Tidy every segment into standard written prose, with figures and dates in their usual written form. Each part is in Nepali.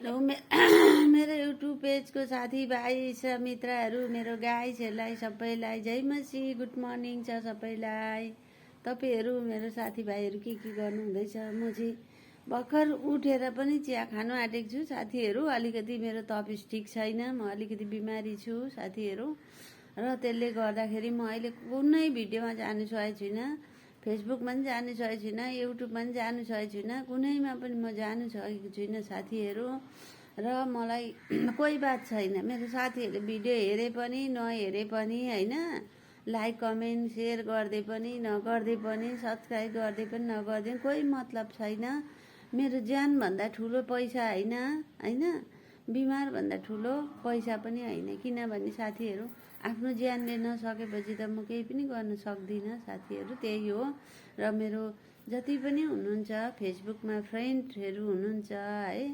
हेलो मेरो युट्युब पेजको साथीभाइ मित्रहरू मेरो गाइजहरूलाई सबैलाई जय मसी गुड मर्निङ छ सबैलाई। तपाईँहरू मेरो साथीभाइहरू के गर्नुहुँदैछ? म चाहिँ भर्खर उठेर पनि चिया खानु आँटेको छु साथीहरू। अलिकति मेरो तबियत ठिक छैन, म अलिकति बिमारी छु साथीहरू, र त्यसले गर्दाखेरि म अहिले कुनै भिडियोमा जानु सकेको छुइनँ, फेसबुकमा पनि जानु सकेको छुइनँ, युट्युबमा पनि जानु सकेको छुइनँ, कुनैमा पनि म जानु सकेको छुइनँ साथीहरू। र मलाई कोही बात छैन, मेरो साथीहरूले भिडियो हेरे पनि नहेरे पनि होइन, लाइक कमेन्ट सेयर गर्दै पनि नगर्दै पनि, सब्सक्राइब गर्दै पनि नगर्दै कोही मतलब छैन। मेरो ज्यानभन्दा ठुलो पैसा होइन, होइन बिमारभन्दा ठुलो पैसा पनि होइन। किनभने साथीहरू आफ्नो ज्यान लिन सकेपछि त म केही पनि गर्न सक्दिनँ साथीहरू, त्यही हो। र मेरो जति पनि हुनुहुन्छ फेसबुकमा फ्रेन्डहरू हुनुहुन्छ है,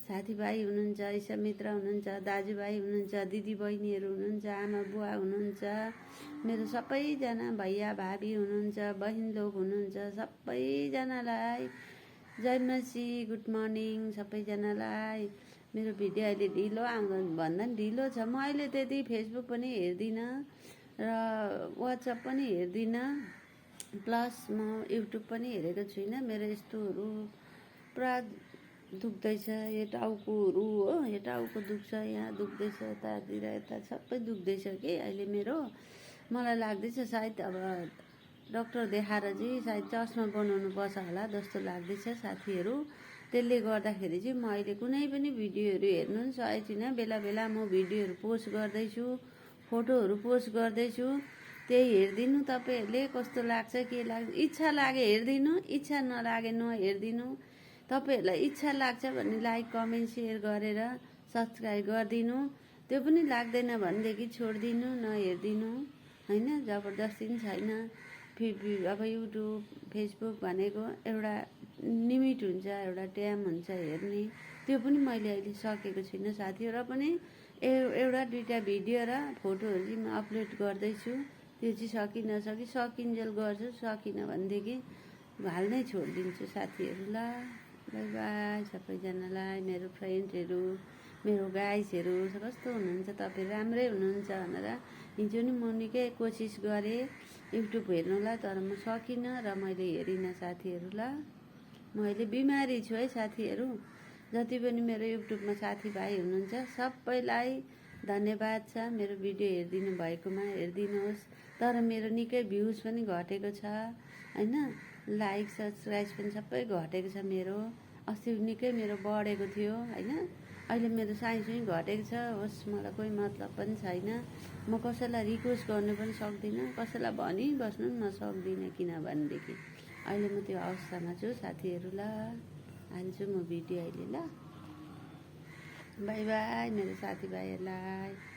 साथीभाइ हुनुहुन्छ, इष्टमित्र हुनुहुन्छ, दाजुभाइ हुनुहुन्छ, दिदीबहिनीहरू हुनुहुन्छ, आमा बुवा हुनुहुन्छ, मेरो सबैजना भैया भाभी हुनुहुन्छ, बहिनी लोग हुनुहुन्छ, सबैजनालाई जय मसी गुड मर्निङ सबैजनालाई। मेरो भिडियो अहिले ढिलो आउँदा भन्दा पनि ढिलो छ। म अहिले त्यति फेसबुक पनि हेर्दिनँ र वाट्सएप पनि हेर्दिनँ, प्लस म युट्युब पनि हेरेको छुइनँ। मेरो यस्तोहरू पुरा दुख्दैछ, यो टाउकोहरू हो, यो टाउको दुख्छ, यहाँ दुख्दैछ, यतातिर यता सबै दुख्दैछ कि अहिले मेरो। मलाई लाग्दैछ सायद अब डक्टर देखाएर चाहिँ सायद चस्मा बनाउनु पर्छ होला जस्तो लाग्दैछ साथीहरू। त्यसले गर्दाखेरि चाहिँ म अहिले कुनै पनि भिडियोहरू हेर्नु पनि सकेको छुइनँ। बेला बेला म भिडियोहरू पोस्ट गर्दैछु, फोटोहरू पोस्ट गर्दैछु, त्यही हेरिदिनु तपाईँहरूले। कस्तो लाग्छ के लाग्छ, इच्छा लागे हेरिदिनु, इच्छा नलागे नहेरिदिनु। तपाईँहरूलाई इच्छा लाग्छ भने लाइक कमेन्ट सेयर गरेर सब्सक्राइब गरिदिनु, त्यो पनि लाग्दैन भनेदेखि छोडिदिनु, नहेरिदिनु होइन, जबरजस्ती पनि छैन। अब युट्युब फेसबुक भनेको एउटा लिमिट हुन्छ, एउटा टाइम हुन्छ हेर्ने, त्यो पनि मैले अहिले सकेको छुइनँ साथीहरू। र पनि एउटा दुईवटा भिडियो र फोटोहरू चाहिँ म अपलोड गर्दैछु, त्यो चाहिँ सकिन्जेल गर्छु, सकिनँ भनेदेखि हाल्नै छोडिदिन्छु साथीहरू। ल बाई बाई सबैजनालाई, मेरो फ्रेन्डहरू, मेरो गाइजहरू कस्तो हुनुहुन्छ? तपाईँ राम्रै हुनुहुन्छ भनेर हिजो नि म निकै कोसिस गरेँ युट्युब हेर्नुलाई, तर म सकिनँ र मैले हेरिनँ साथीहरू। ल म अहिले बिमारी छु है साथीहरू। जति पनि मेरो युट्युबमा साथीभाइ हुनुहुन्छ सबैलाई धन्यवाद छ, मेरो भिडियो हेरिदिनु भएकोमा हेरिदिनुहोस्। तर मेरो निकै भ्युज पनि घटेको छ होइन, लाइक सब्सक्राइब पनि सबै घटेको छ मेरो। अस्ति निकै मेरो बढेको थियो होइन, अहिले मेरो साइज घटेको छ। होस्, मलाई कोही मतलब पनि छैन, म कसैलाई रिक्वेस्ट गर्नु पनि सक्दिनँ, कसैलाई भनिबस्नु पनि म सक्दिनँ, किनभनेदेखि अहिले म त्यो अवस्थामा छु साथीहरू। ल हाल्छु म भिडियो अहिले। ल बाई बाई मेरो साथीभाइहरूलाई।